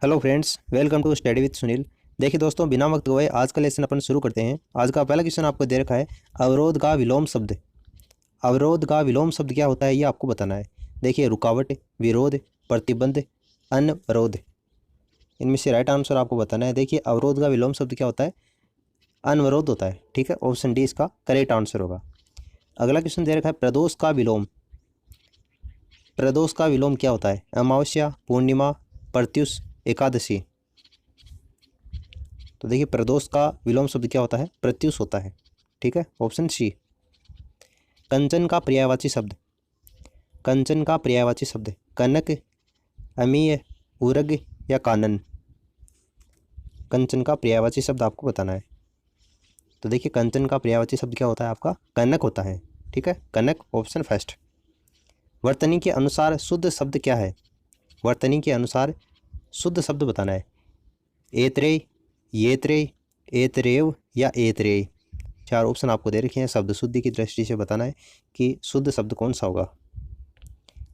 Hello friends, welcome to study with Sunil. देखिए दोस्तों, बिना वक्त गवाए आज का लेसन अपन शुरू करते हैं। आज का पहला क्वेश्चन आपको दे रखा है, अवरोध का विलोम शब्द। अवरोध का विलोम शब्द क्या होता है ये आपको बताना है। देखिए, रुकावट, विरोध, प्रतिबंध, अनवरोध, इनमें से राइट आंसर आपको बताना है। देखिए, अवरोध का विलोम शब्द क्या होता है? अनवरोध होता है। ठीक है, ऑप्शन डी इसका करेक्ट आंसर होगा। अगला क्वेश्चन दे रखा है, प्रदोष का विलोम। प्रदोष का विलोम क्या होता है? अमावस्या, पूर्णिमा, प्रत्युष, एकादशी। तो देखिए, प्रदोष का विलोम शब्द क्या होता है? प्रत्युष होता है। ठीक है, ऑप्शन सी। कंचन का पर्यायवाची शब्द। कंचन का पर्यायवाची शब्द कनक, अमीय, उरग या कानन। कंचन का पर्यायवाची शब्द आपको बताना है। तो देखिए, कंचन का पर्यायवाची शब्द क्या होता है? आपका कनक होता है। ठीक है, कनक, ऑप्शन फर्स्ट। वर्तनी के अनुसार शुद्ध शब्द क्या है? वर्तनी के अनुसार शुद्ध शब्द बताना है। एत्रेय, येत्रेय, एतरेव या एतरेय। चार ऑप्शन आपको दे रखे हैं। शब्द शुद्धि की दृष्टि से बताना है कि शुद्ध शब्द कौन सा होगा।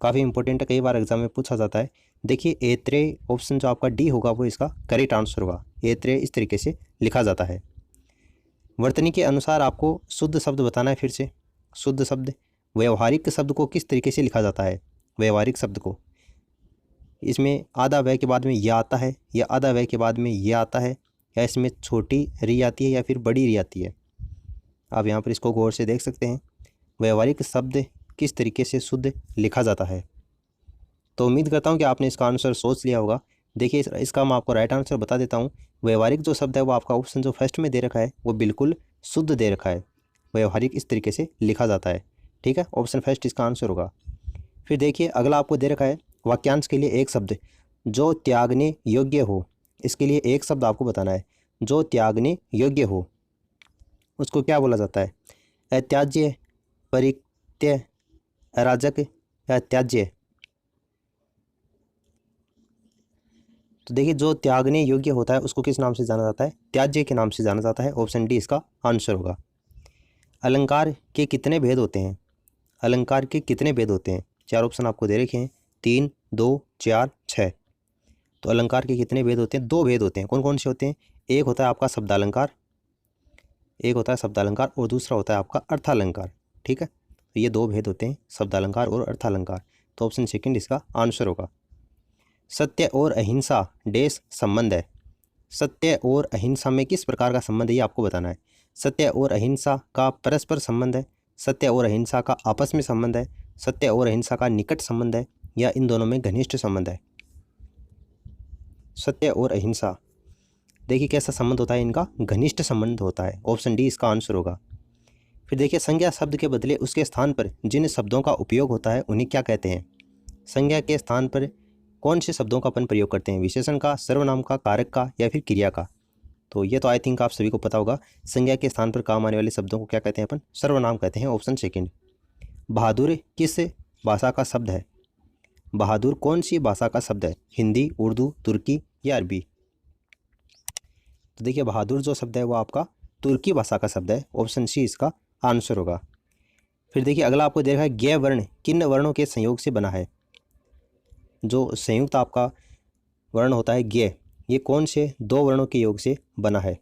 काफ़ी इंपॉर्टेंट है, कई बार एग्जाम में पूछा जाता है। देखिए, एतरेय ऑप्शन जो आपका डी होगा वो इसका करेक्ट आंसर होगा। एतरेय इस तरीके से लिखा जाता है। वर्तनी के अनुसार आपको शुद्ध शब्द बताना है। फिर से शुद्ध शब्द, व्यवहारिक शब्द को किस तरीके से लिखा जाता है? व्यवहारिक शब्द को, इसमें आधा वय के बाद में यह आता है या आधा वय के बाद में यह आता है, या इसमें छोटी री आती है या फिर बड़ी री आती है। आप यहाँ पर इसको गौर से देख सकते हैं, व्यवहारिक शब्द किस तरीके से शुद्ध लिखा जाता है। तो उम्मीद करता हूँ कि आपने इसका आंसर सोच लिया होगा। देखिए, इसका मैं आपको राइट आंसर बता देता हूँ। व्यवहारिक जो शब्द है वो आपका ऑप्शन जो फर्स्ट में दे रखा है वो बिल्कुल शुद्ध दे रखा है। व्यवहारिक इस तरीके से लिखा जाता है। ठीक है, ऑप्शन फर्स्ट इसका आंसर होगा। फिर देखिए, अगला आपको दे रखा है, वाक्यांश के लिए एक शब्द जो त्यागने योग्य हो। इसके लिए एक शब्द आपको बताना है। जो त्यागने योग्य हो उसको क्या बोला जाता है? अत्याज्य, परित्य, अराजक या त्याज्य। तो देखिए, जो त्यागने योग्य होता है उसको किस नाम से जाना जाता है? त्याज्य के नाम से जाना जाता है। ऑप्शन डी इसका आंसर होगा। अलंकार के कितने भेद होते हैं? अलंकार के कितने भेद होते हैं? चार ऑप्शन आपको दे रखे हैं, 3, 2, 4, 6। तो अलंकार के कितने भेद होते हैं? दो भेद होते हैं। कौन कौन से होते हैं? एक होता है आपका शब्दालंकार, एक होता है शब्दालंकार, और दूसरा होता है आपका अर्थालंकार। ठीक है, तो ये दो भेद होते हैं, शब्दालंकार और अर्थालंकार। तो ऑप्शन सेकंड इसका आंसर होगा। सत्य और अहिंसा डेश संबंध है। सत्य और अहिंसा में किस प्रकार का संबंध है ये आपको बताना है। सत्य और अहिंसा का परस्पर संबंध है, सत्य और अहिंसा का आपस में संबंध है, सत्य और अहिंसा का निकट संबंध है, या इन दोनों में घनिष्ठ संबंध है। सत्य और अहिंसा, देखिए कैसा संबंध होता है इनका? घनिष्ठ संबंध होता है। ऑप्शन डी इसका आंसर होगा। फिर देखिए, संज्ञा शब्द के बदले उसके स्थान पर जिन शब्दों का उपयोग होता है उन्हें क्या कहते हैं? संज्ञा के स्थान पर कौन से शब्दों का अपन प्रयोग करते हैं? विशेषण का, सर्वनाम का, कारक का, या फिर क्रिया का? तो ये तो आई थिंक आप सभी को पता होगा। संज्ञा के स्थान पर काम आने वाले शब्दों को क्या कहते हैं? अपन सर्वनाम कहते हैं। Option second. बहादुर किस भाषा का शब्द है? बहादुर कौन सी भाषा का शब्द है? हिंदी, उर्दू, तुर्की या अरबी? तो देखिए, बहादुर जो शब्द है वो आपका तुर्की भाषा का शब्द है। ऑप्शन सी इसका आंसर होगा। फिर देखिए, अगला आपको देखा है, ज्ञ वर्ण किन वर्णों के संयोग से बना है? जो संयुक्त आपका वर्ण होता है ज्ञ, ये कौन से दो वर्णों के योग से बना है?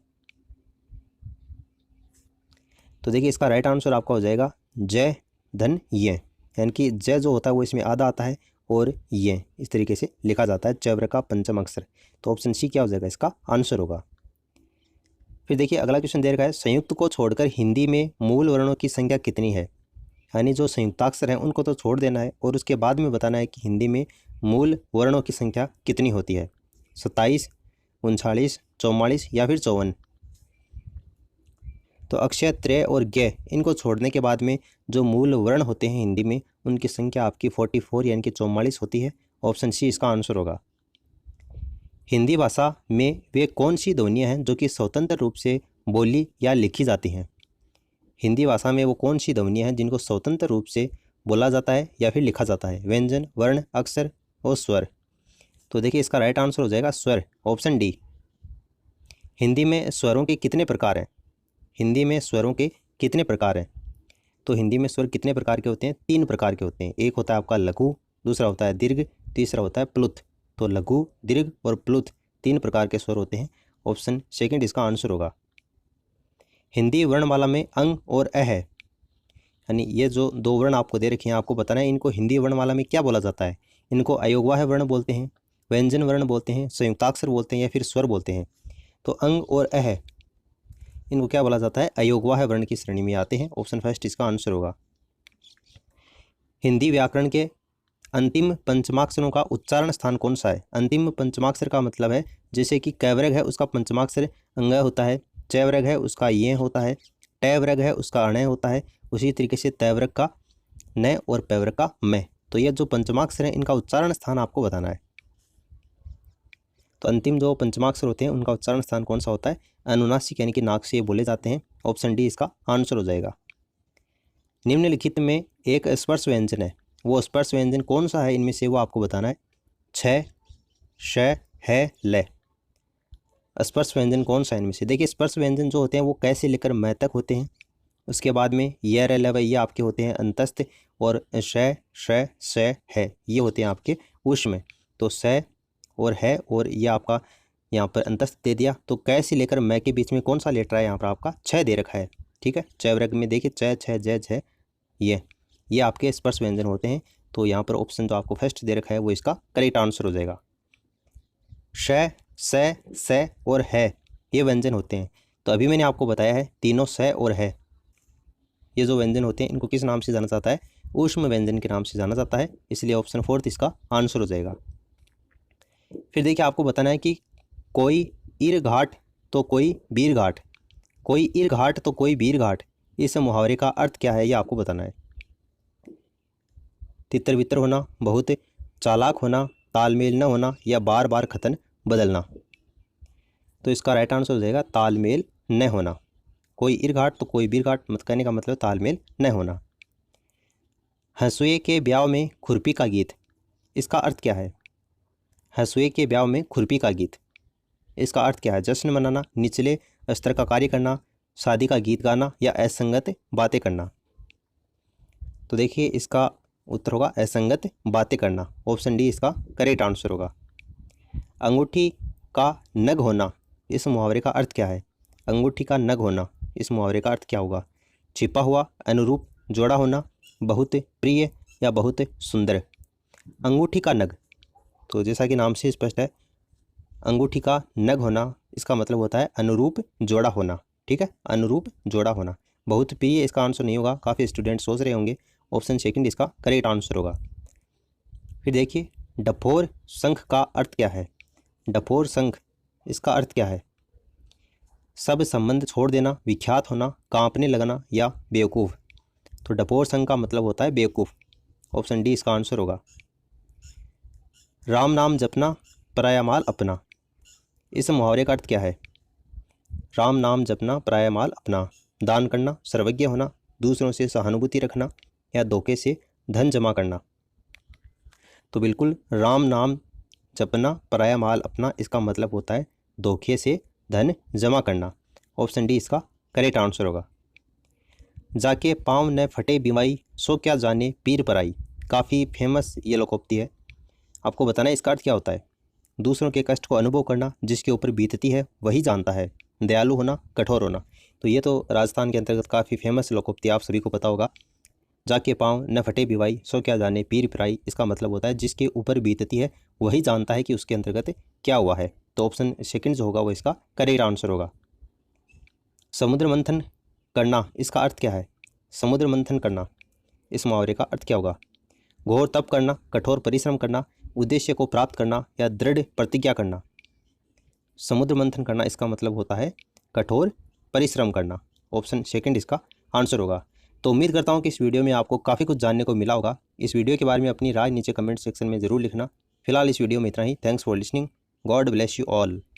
तो देखिए, इसका राइट आंसर आपका हो जाएगा जय, धन, ये। यानी कि जय जो होता है वो इसमें आधा आता है, और ये इस तरीके से लिखा जाता है, चव्र का पंचम अक्षर। तो ऑप्शन सी क्या हो जाएगा? इसका आंसर होगा। फिर देखिए, अगला क्वेश्चन दे रखा है, संयुक्त को छोड़कर हिंदी में मूल वर्णों की संख्या कितनी है? यानी जो संयुक्ताक्षर हैं उनको तो छोड़ देना है, और उसके बाद में बताना है कि हिंदी में मूल वर्णों की संख्या कितनी होती है। 27, 39, 44 या फिर 54? तो अक्षय, त्रय और ज्ञ इनको छोड़ने के बाद में जो मूल वर्ण होते हैं हिंदी में उनकी संख्या आपकी 44 यानी कि 44 होती है। ऑप्शन सी इसका आंसर होगा। हिंदी भाषा में वे कौन सी ध्वनियाँ हैं जो कि स्वतंत्र रूप से बोली या लिखी जाती हैं? हिंदी भाषा में वो कौन सी ध्वनियाँ हैं जिनको स्वतंत्र रूप से बोला जाता है या फिर लिखा जाता है? व्यंजन, वर्ण, अक्षर और स्वर। तो देखिए, इसका राइट आंसर हो जाएगा स्वर। Option D. हिंदी में स्वरों के कितने प्रकार हैं? हिंदी में स्वरों के कितने प्रकार हैं? तो हिंदी में स्वर कितने प्रकार के होते हैं? 3 प्रकार के होते हैं। एक होता है आपका लघु, दूसरा होता है दीर्घ, तीसरा होता है प्लुत। तो लघु, दीर्घ और प्लुत 3 प्रकार के स्वर होते हैं। ऑप्शन सेकंड इसका आंसर होगा। हिंदी वर्णमाला में अंग और अ है, यानी ये जो 2 वर्ण आपको दे रखे हैं, आपको बताना है इनको हिंदी वर्णमाला में क्या बोला जाता है। इनको अयोगवाह वर्ण बोलते हैं, व्यंजन वर्ण बोलते हैं, संयुक्ताक्षर बोलते हैं या फिर स्वर बोलते हैं। तो अंग और अ है, इनको क्या बोला जाता है, अयोगवाह वर्ण की श्रेणी में आते हैं। ऑप्शन फर्स्ट इसका आंसर होगा। हिंदी व्याकरण के अंतिम पंचमाक्षरों का उच्चारण स्थान कौन सा है। अंतिम पंचमाक्षर का मतलब है जैसे कि कैवर्ग है उसका पंचमाक्षर अंग होता है, चैवर्ग है उसका ये होता है, टैवर्ग है उसका अण होता है, उसी तरीके से तैवर्ग का न और पैवर्ग का मैं। तो ये जो पंचमाक्षर है इनका उच्चारण स्थान आपको बताना है। तो अंतिम जो पंचमाक्षर होते हैं उनका उच्चारण स्थान कौन सा होता है, अनुनासिक यानी कि नाक से ये बोले जाते हैं। ऑप्शन डी इसका आंसर हो जाएगा। निम्नलिखित में एक स्पर्श व्यंजन है, वो स्पर्श व्यंजन कौन सा है इनमें से, वो आपको बताना है। छ, श, है, ल। स्पर्श व्यंजन कौन सा है इनमें से। देखिए स्पर्श व्यंजन जो होते हैं वो कैसे लेकर मैं तक होते हैं। उसके बाद में ये र ल ये आपके होते हैं अंतस्थ, और श, श, स, है ये होते हैं आपके उष्म में। तो स और है और ये आपका यहाँ पर अंतस्थ दे दिया। तो कैसे लेकर मैं के बीच में कौन सा लेटर है, यहाँ पर आपका छ दे रखा है। ठीक है, च वर्ग में देखिए च, छ, ज, झ, ये आपके स्पर्श व्यंजन होते हैं। तो यहाँ पर ऑप्शन जो आपको फर्स्ट दे रखा है वो इसका करेक्ट आंसर हो जाएगा। श, स और है ये व्यंजन होते हैं। तो अभी मैंने आपको बताया है तीनों स और है ये जो व्यंजन होते हैं इनको किस नाम से जाना जाता है, ऊष्म व्यंजन के नाम से जाना जाता है। इसलिए ऑप्शन फोर्थ इसका आंसर हो जाएगा। फिर देखिए आपको बताना है कि कोई ईर घाट तो कोई वीर घाट, कोई ईर घाट तो कोई वीर घाट, इस मुहावरे का अर्थ क्या है ये आपको बताना है। तितर बितर होना, बहुत चालाक होना, तालमेल न होना या बार बार खतन बदलना। तो इसका राइट आंसर हो जाएगा तालमेल न होना। कोई ईर घाट तो कोई वीर घाट मत कहने का मतलब तालमेल न होना। हंसुए के ब्याह में खुरपी का गीत, इसका अर्थ क्या है। हंसुए के ब्याह में खुरपी का गीत, इसका अर्थ क्या है। जश्न मनाना, निचले स्तर का कार्य करना, शादी का गीत गाना या असंगत बातें करना। तो देखिए इसका उत्तर होगा असंगत बातें करना। ऑप्शन डी इसका करेक्ट आंसर होगा। अंगूठी का नग होना, इस मुहावरे का अर्थ क्या है। अंगूठी का नग होना, इस मुहावरे का अर्थ क्या होगा। छिपा हुआ, अनुरूप, जोड़ा होना, बहुत प्रिय या बहुत सुंदर। अंगूठी का नग, तो जैसा कि नाम से स्पष्ट है अंगूठी का नग होना इसका मतलब होता है अनुरूप जोड़ा होना। ठीक है, अनुरूप जोड़ा होना। बहुत प्रिय इसका आंसर नहीं होगा, काफ़ी स्टूडेंट सोच रहे होंगे। ऑप्शन सेकंड इसका करेक्ट आंसर होगा। फिर देखिए डफोर शंख का अर्थ क्या है। डफोर शंख इसका अर्थ क्या है। सब संबंध छोड़ देना, विख्यात होना, कांपने लगना या बेवकूफ़। तो डफोर शंख का मतलब होता है बेवकूफ़। ऑप्शन डी इसका आंसर होगा। राम नाम जपना, पराया माल अपना, इस मुहावरे का अर्थ क्या है। राम नाम जपना, पराया माल अपना। दान करना, सर्वज्ञ होना, दूसरों से सहानुभूति रखना या धोखे से धन जमा करना। तो बिल्कुल राम नाम जपना, पराया माल अपना, इसका मतलब होता है धोखे से धन जमा करना। ऑप्शन डी इसका करेक्ट आंसर होगा। जाके पाँव न फटे बीमाई, सो क्या जाने पीर पराई, काफ़ी फेमस ये लोकोक्ति है। आपको बताना है इसका अर्थ क्या होता है। दूसरों के कष्ट को अनुभव करना, जिसके ऊपर बीतती है वही जानता है, दयालु होना, कठोर होना। तो ये तो राजस्थान के अंतर्गत काफ़ी फेमस लोकोक्ति आप सभी को पता होगा। जाके पाँव न फटे बिवाई, सो क्या जाने पीर पिराई, इसका मतलब होता है जिसके ऊपर बीतती है वही जानता है कि उसके अंतर्गत क्या हुआ है। तो ऑप्शन सेकंड जो होगा वो इसका करेक्ट आंसर होगा। समुद्र मंथन करना, इसका अर्थ क्या है। समुद्र मंथन करना, इस मुहावरे का अर्थ क्या होगा। घोर तप करना, कठोर परिश्रम करना, उद्देश्य को प्राप्त करना या दृढ़ प्रतिज्ञा करना। समुद्र मंथन करना इसका मतलब होता है कठोर परिश्रम करना। ऑप्शन सेकंड इसका आंसर होगा। तो उम्मीद करता हूँ कि इस वीडियो में आपको काफ़ी कुछ जानने को मिला होगा। इस वीडियो के बारे में अपनी राय नीचे कमेंट सेक्शन में ज़रूर लिखना। फिलहाल इस वीडियो में इतना ही। Thanks for listening. God bless you all.